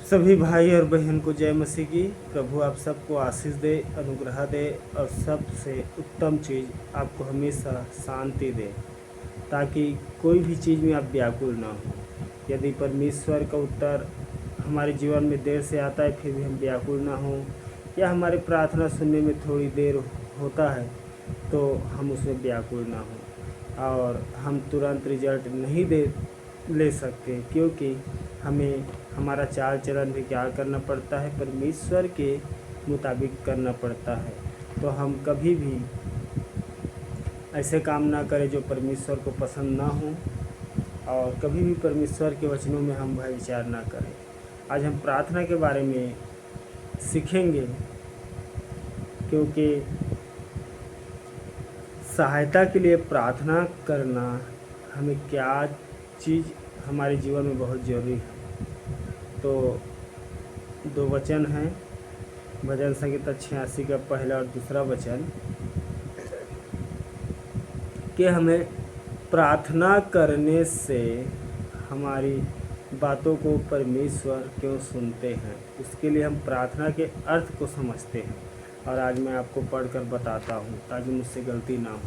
सभी भाई और बहन को जय मसीह की। प्रभु आप सबको आशीष दे, अनुग्रह दे और सबसे उत्तम चीज़ आपको हमेशा शांति दे, ताकि कोई भी चीज़ में आप व्याकुल ना हो। यदि परमेश्वर का उत्तर हमारे जीवन में देर से आता है फिर भी हम व्याकुल ना हो, या हमारे प्रार्थना सुनने में थोड़ी देर होता है तो हम उसमें व्याकुल ना हो, और हम तुरंत रिजल्ट नहीं दे ले सकते, क्योंकि हमें हमारा चाल चलन भी क्या करना पड़ता है, परमेश्वर के मुताबिक करना पड़ता है। तो हम कभी भी ऐसे काम ना करें जो परमेश्वर को पसंद ना हो, और कभी भी परमेश्वर के वचनों में हम भय विचार ना करें। आज हम प्रार्थना के बारे में सीखेंगे, क्योंकि सहायता के लिए प्रार्थना करना हमें क्या चीज़ हमारे जीवन में बहुत ज़रूरी है। तो दो वचन हैं, भजन संगीता 86 का पहला और दूसरा वचन, कि हमें प्रार्थना करने से हमारी बातों को परमेश्वर क्यों सुनते हैं, उसके लिए हम प्रार्थना के अर्थ को समझते हैं। और आज मैं आपको पढ़कर बताता हूँ ताकि मुझसे गलती ना हो।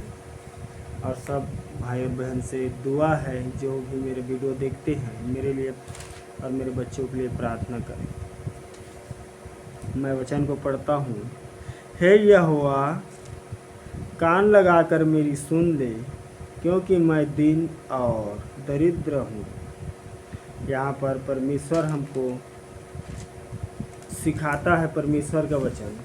और सब भाई और बहन से दुआ है, जो भी मेरे वीडियो देखते हैं, मेरे लिए और मेरे बच्चों के लिए प्रार्थना करें। मैं वचन को पढ़ता हूँ। हे यहोवा, कान लगाकर मेरी सुन ले, क्योंकि मैं दीन और दरिद्र हूँ। यहाँ पर परमेश्वर हमको सिखाता है, परमेश्वर का वचन,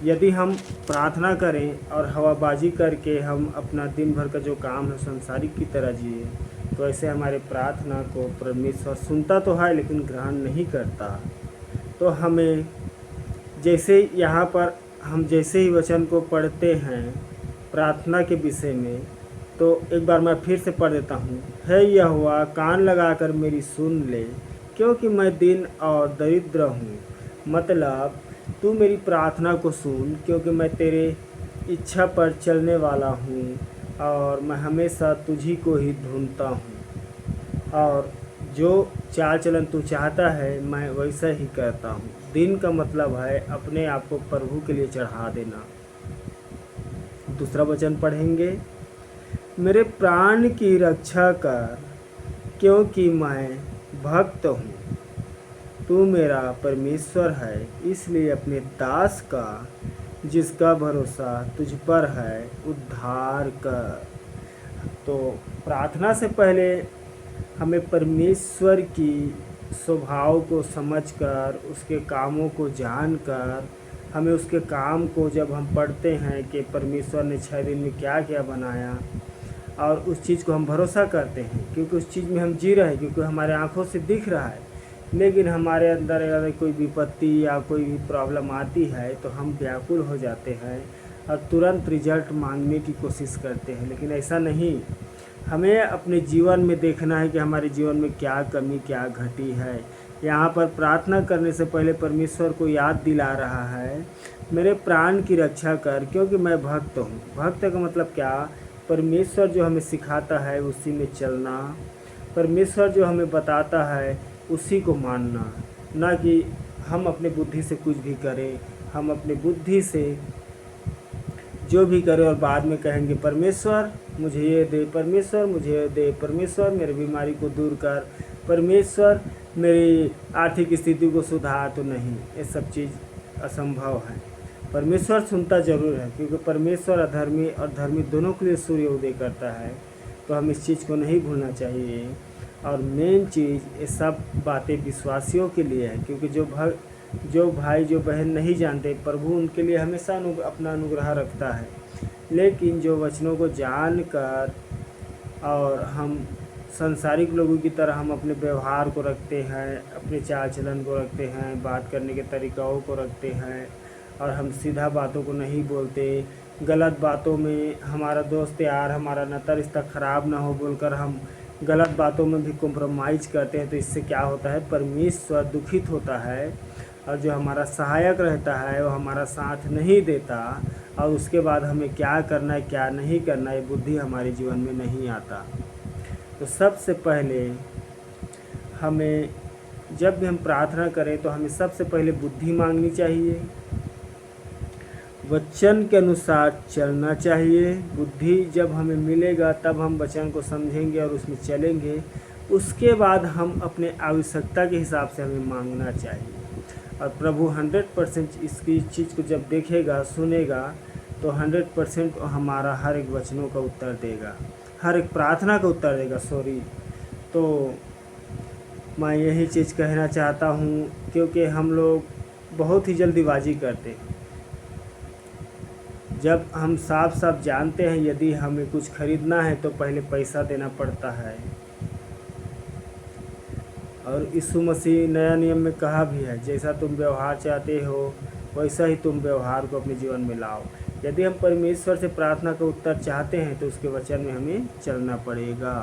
यदि हम प्रार्थना करें और हवाबाजी करके हम अपना दिन भर का जो काम है संसारिक की तरह जिए, तो ऐसे हमारे प्रार्थना को परमेश्वर सुनता तो है लेकिन ग्रहण नहीं करता। तो हमें जैसे यहाँ पर हम जैसे ही वचन को पढ़ते हैं प्रार्थना के विषय में, तो एक बार मैं फिर से पढ़ देता हूँ। हे यहोवा, कान लगाकर मेरी सुन ले, क्योंकि मैं दीन और दरिद्र हूँ। मतलब तू मेरी प्रार्थना को सुन, क्योंकि मैं तेरे इच्छा पर चलने वाला हूँ और मैं हमेशा तुझी को ही ढूंढता हूँ, और जो चाल चलन तू चाहता है मैं वैसा ही करता हूँ। दिन का मतलब है अपने आप को प्रभु के लिए चढ़ा देना। दूसरा वचन पढ़ेंगे। मेरे प्राण की रक्षा कर, क्योंकि मैं भक्त हूँ। तू मेरा परमेश्वर है, इसलिए अपने दास का जिसका भरोसा तुझ पर है उद्धार कर। तो प्रार्थना से पहले हमें परमेश्वर की स्वभाव को समझकर, उसके कामों को जानकर, हमें उसके काम को जब हम पढ़ते हैं कि परमेश्वर ने 6 दिन में क्या क्या बनाया, और उस चीज़ को हम भरोसा करते हैं, क्योंकि उस चीज़ में हम जी रहे हैं, क्योंकि हमारे आँखों से दिख रहा है। लेकिन हमारे अंदर अगर कोई विपत्ति या कोई भी प्रॉब्लम आती है तो हम व्याकुल हो जाते हैं और तुरंत रिजल्ट मांगने की कोशिश करते हैं। लेकिन ऐसा नहीं, हमें अपने जीवन में देखना है कि हमारे जीवन में क्या कमी क्या घटी है। यहाँ पर प्रार्थना करने से पहले परमेश्वर को याद दिला रहा है, मेरे प्राण की रक्षा कर, क्योंकि मैं भक्त हूँ। भक्त का मतलब क्या? परमेश्वर जो हमें सिखाता है उसी में चलना, परमेश्वर जो हमें बताता है उसी को मानना, ना कि हम अपने बुद्धि से कुछ भी करें। हम अपने बुद्धि से जो भी करें और बाद में कहेंगे परमेश्वर मुझे ये दे, परमेश्वर मुझे ये दे, परमेश्वर मेरी बीमारी को दूर कर, परमेश्वर मेरी आर्थिक स्थिति को सुधार, तो नहीं, ये सब चीज़ असंभव है। परमेश्वर सुनता ज़रूर है, क्योंकि परमेश्वर अधर्मी और धर्मी दोनों के लिए सूर्य उदय करता है। तो हम इस चीज़ को नहीं भूलना चाहिए। और मेन चीज़, ये सब बातें विश्वासियों के लिए है, क्योंकि जो भाई जो बहन नहीं जानते प्रभु, उनके लिए हमेशा अपना अनुग्रह रखता है। लेकिन जो वचनों को जानकर और हम संसारिक लोगों की तरह हम अपने व्यवहार को रखते हैं, अपने चाल चलन को रखते हैं, बात करने के तरीक़ों को रखते हैं, और हम सीधा बातों को नहीं बोलते, गलत बातों में हमारा दोस्त यार, हमारा नाता रिश्ता ख़राब ना हो बोलकर हम गलत बातों में भी कॉम्प्रोमाइज़ करते हैं। तो इससे क्या होता है, परमेश्वर दुखित होता है, और जो हमारा सहायक रहता है वो हमारा साथ नहीं देता, और उसके बाद हमें क्या करना है क्या नहीं करना है बुद्धि हमारे जीवन में नहीं आता। तो सबसे पहले हमें जब भी हम प्रार्थना करें तो हमें सबसे पहले बुद्धि मांगनी चाहिए, वचन के अनुसार चलना चाहिए। बुद्धि जब हमें मिलेगा तब हम वचन को समझेंगे और उसमें चलेंगे। उसके बाद हम अपने आवश्यकता के हिसाब से हमें मांगना चाहिए, और प्रभु 100% इसकी चीज़ को जब देखेगा, सुनेगा, तो 100% हमारा हर एक वचनों का उत्तर देगा, हर एक प्रार्थना का उत्तर देगा। तो मैं यही चीज़ कहना चाहता हूँ, क्योंकि हम लोग बहुत ही जल्दीबाजी करते हैं। जब हम साफ साफ जानते हैं यदि हमें कुछ खरीदना है तो पहले पैसा देना पड़ता है। और यीशु मसीह नया नियम में कहा भी है, जैसा तुम व्यवहार चाहते हो वैसा ही तुम व्यवहार को अपने जीवन में लाओ। यदि हम परमेश्वर से प्रार्थना का उत्तर चाहते हैं तो उसके वचन में हमें चलना पड़ेगा।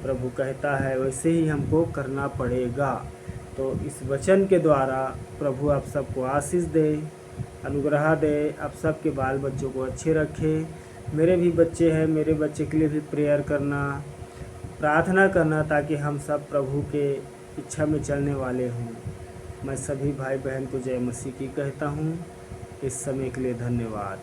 प्रभु कहता है वैसे ही हमको करना पड़ेगा। तो इस वचन के द्वारा प्रभु आप सबको आशीष दे, अनुग्रह दे, आप सबके बाल बच्चों को अच्छे रखे। मेरे भी बच्चे हैं, मेरे बच्चे के लिए भी प्रेयर करना, प्रार्थना करना, ताकि हम सब प्रभु के इच्छा में चलने वाले हों। मैं सभी भाई बहन को जय मसीह की कहता हूँ। इस समय के लिए धन्यवाद।